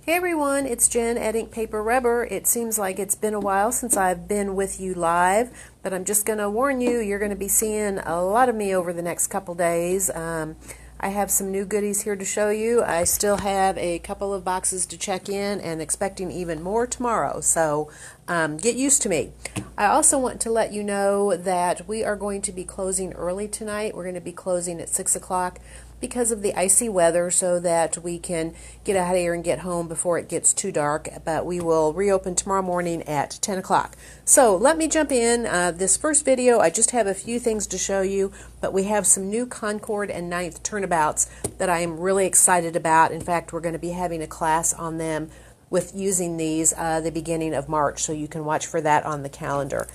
Hey everyone, it's Jen at Ink Paper Rubber. It seems like it's been a while since I've been with you live, but I'm just going to warn you, you're going to be seeing a lot of me over the next couple days. I have some new goodies here to show you. I still have a couple of boxes to check in and expecting even more tomorrow, so get used to me. I also want to let you know that we are going to be closing early tonight. We're going to be closing at 6 o'clock because of the icy weather, so that we can get out of here and get home before it gets too dark. But we will reopen tomorrow morning at 10 o'clock. So let me jump in. This first video, I just have a few things to show you, but we have some new Concord and Ninth turnabouts that I am really excited about. In fact, we're going to be having a class on them with using these the beginning of March, so you can watch for that on the calendar.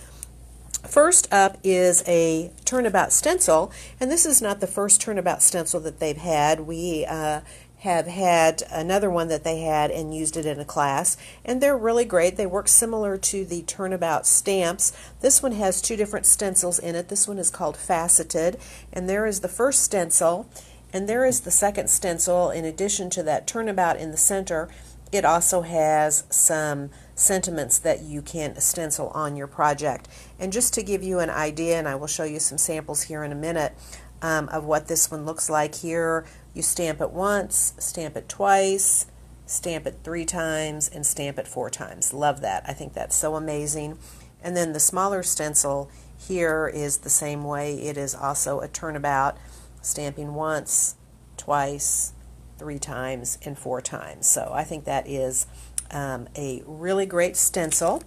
First up is a turnabout stencil, and this is not the first turnabout stencil that they've had. We have had another one that they had and used it in a class, and they're really great. They work similar to the turnabout stamps. This one has two different stencils in it. This one is called faceted, and there is the first stencil, and there is the second stencil. In addition to that turnabout in the center, it also has some sentiments that you can stencil on your project. And just to give you an idea, and I will show you some samples here in a minute of what this one looks like. Here you stamp it once, stamp it twice, stamp it 3 times, and stamp it 4 times. Love that. I think that's so amazing. And then the smaller stencil here is the same way. It is also a turnabout, stamping once, twice, 3 times, and 4 times. So I think that is a really great stencil.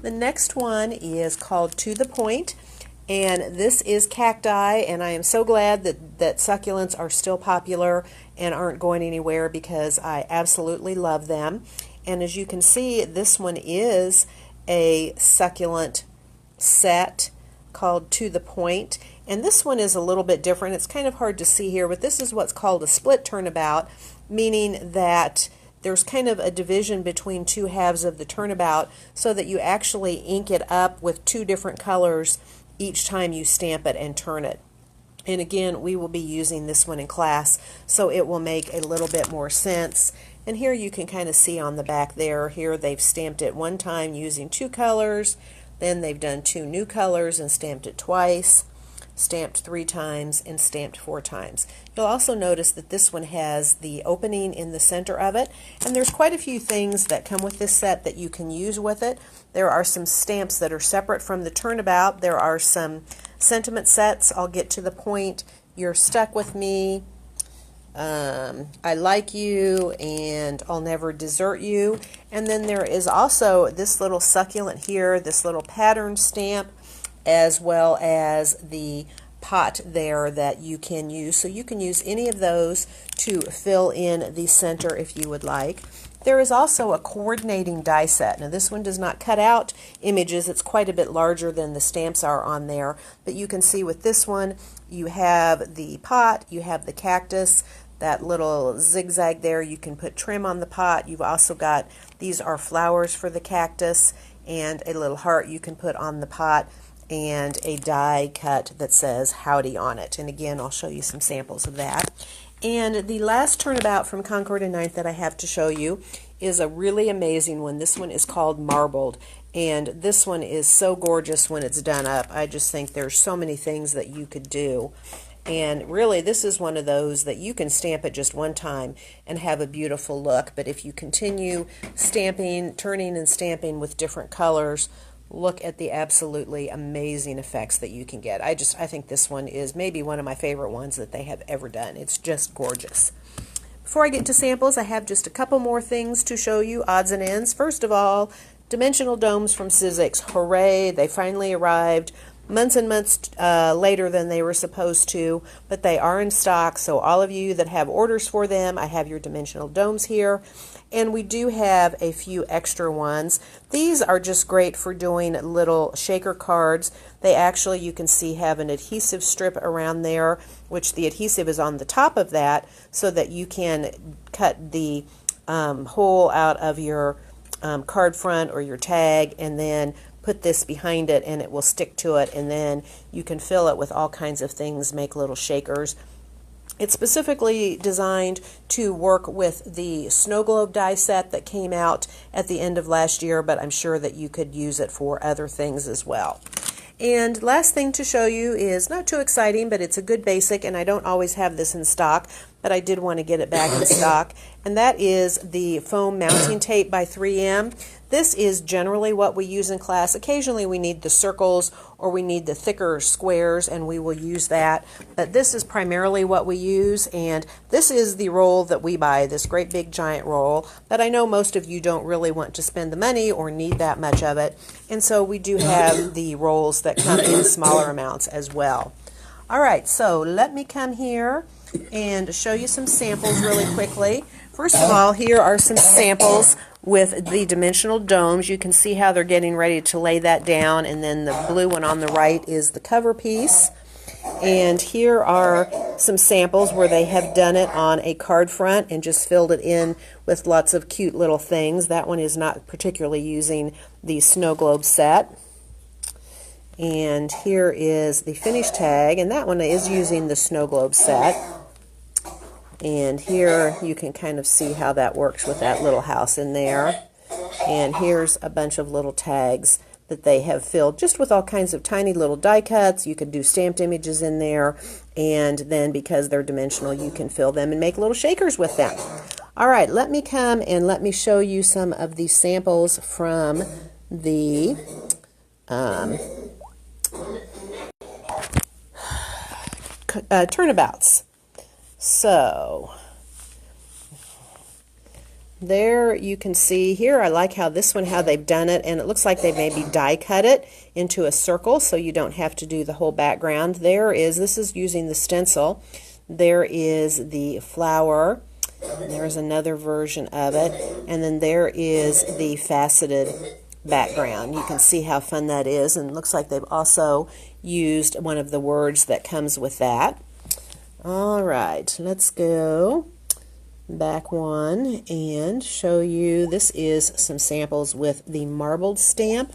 The next one is called To the Point, and this is cacti, and I am so glad that succulents are still popular and aren't going anywhere, because I absolutely love them. And as you can see, this one is a succulent set called To the Point, and this one is a little bit different. It's kind of hard to see here, but this is what's called a split turnabout, meaning that there's kind of a division between two halves of the turnabout, so that you actually ink it up with 2 different colors each time you stamp it and turn it. And again, we will be using this one in class, so it will make a little bit more sense. And here you can kind of see on the back there, here they've stamped it 1 time using 2 colors, then they've done 2 new colors and stamped it twice, stamped 3 times, and stamped 4 times. You'll also notice that this one has the opening in the center of it, and there's quite a few things that come with this set that you can use with it. There are some stamps that are separate from the turnabout. There are some sentiment sets. I'll get to the point. You're Stuck With Me, I Like You, and I'll Never Desert You. And then there is also this little succulent here, this little pattern stamp, as well as the pot there that you can use. So you can use any of those to fill in the center if you would like. There is also a coordinating die set. Now this one does not cut out images. It's quite a bit larger than the stamps are on there. But you can see with this one, you have the pot, you have the cactus, that little zigzag there. You can put trim on the pot. You've also got, these are flowers for the cactus, and a little heart you can put on the pot, and a die cut that says howdy on it. And again, I'll show you some samples of that. And the last turnabout from Concord and Ninth that I have to show you is a really amazing one. This one is called Marbled, and this one is so gorgeous when it's done up. I just think there's so many things that you could do. And really, this is one of those that you can stamp it just 1 time and have a beautiful look. But if you continue stamping, turning and stamping with different colors, look at the absolutely amazing effects that you can get. I think this one is maybe one of my favorite ones that they have ever done. It's just gorgeous. Before I get to samples, I have just a couple more things to show you, odds and ends. First of all, dimensional domes from Sizzix. Hooray, they finally arrived. Months and months later than they were supposed to, but they are in stock. So all of you that have orders for them, I have your dimensional domes here, and we do have a few extra ones. These are just great for doing little shaker cards. They actually, you can see, have an adhesive strip around there, which the adhesive is on the top of that, so that you can cut the hole out of your card front or your tag, and then put this behind it and it will stick to it, and then you can fill it with all kinds of things, make little shakers. It's specifically designed to work with the snow globe die set that came out at the end of last year, but I'm sure that you could use it for other things as well. And last thing to show you is not too exciting, but it's a good basic, and I don't always have this in stock, but I did want to get it back in stock, and that is the foam mounting tape by 3M. This is generally what we use in class. Occasionally we need the circles or we need the thicker squares, and we will use that, but this is primarily what we use, and this is the roll that we buy, this great big giant roll, but I know most of you don't really want to spend the money or need that much of it, and so we do have the rolls that come in smaller amounts as well. Alright, so let me come here and show you some samples really quickly. First of all, here are some samples with the dimensional domes. You can see how they're getting ready to lay that down, and then the blue one on the right is the cover piece. And here are some samples where they have done it on a card front and just filled it in with lots of cute little things. That one is not particularly using the snow globe set. And here is the finish tag, and that one is using the snow globe set. And here you can kind of see how that works with that little house in there. And here's a bunch of little tags that they have filled just with all kinds of tiny little die cuts. You could do stamped images in there, and then because they're dimensional you can fill them and make little shakers with them. Alright, let me come and let me show you some of the samples from the turnabouts. So there you can see here, I like how this one, how they've done it, and it looks like they maybe die cut it into a circle so you don't have to do the whole background. This is using the stencil. There is the flower. There's another version of it, and then there is the faceted background. You can see how fun that is, and it looks like they've also used one of the words that comes with that. Alright, let's go back one and show you, this is some samples with the marbled stamp.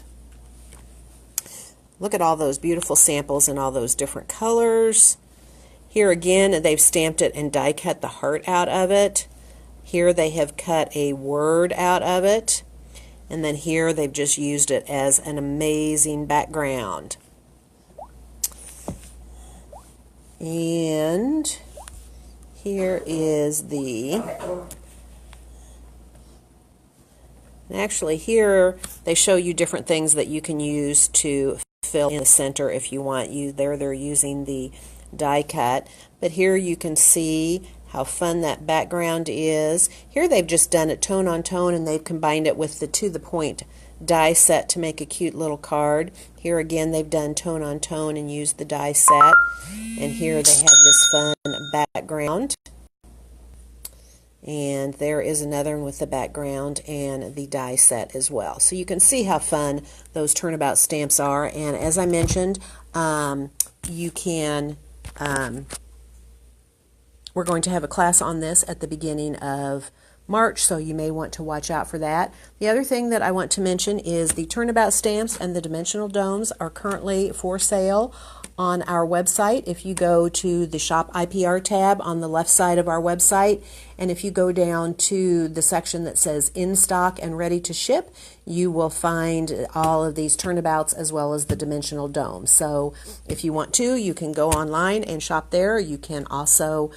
Look at all those beautiful samples in all those different colors. Here again they've stamped it and die cut the heart out of it. Here they have cut a word out of it, and then here they've just used it as an amazing background. And here is actually here they show you different things that you can use to fill in the center if you want. They're using the die cut, but here you can see how fun that background is. Here they've just done it tone on tone, and they've combined it with the to the point die set to make a cute little card. Here again they've done tone on tone and used the die set, and here they have this fun background, and there is another one with the background and the die set as well. So you can see how fun those turnabout stamps are, and as I mentioned, you can we're going to have a class on this at the beginning of March, so you may want to watch out for that. The other thing that I want to mention is the turnabout stamps and the dimensional domes are currently for sale on our website. If you go to the Shop IPR tab on the left side of our website, and if you go down to the section that says in stock and ready to ship, you will find all of these turnabouts as well as the dimensional domes. So if you want to, you can go online and shop there. You can also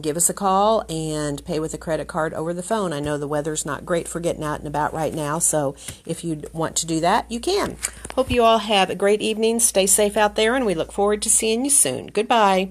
give us a call and pay with a credit card over the phone. I know the weather's not great for getting out and about right now, so if you want to do that, you can. Hope you all have a great evening. Stay safe out there, and we look forward to seeing you soon. Goodbye.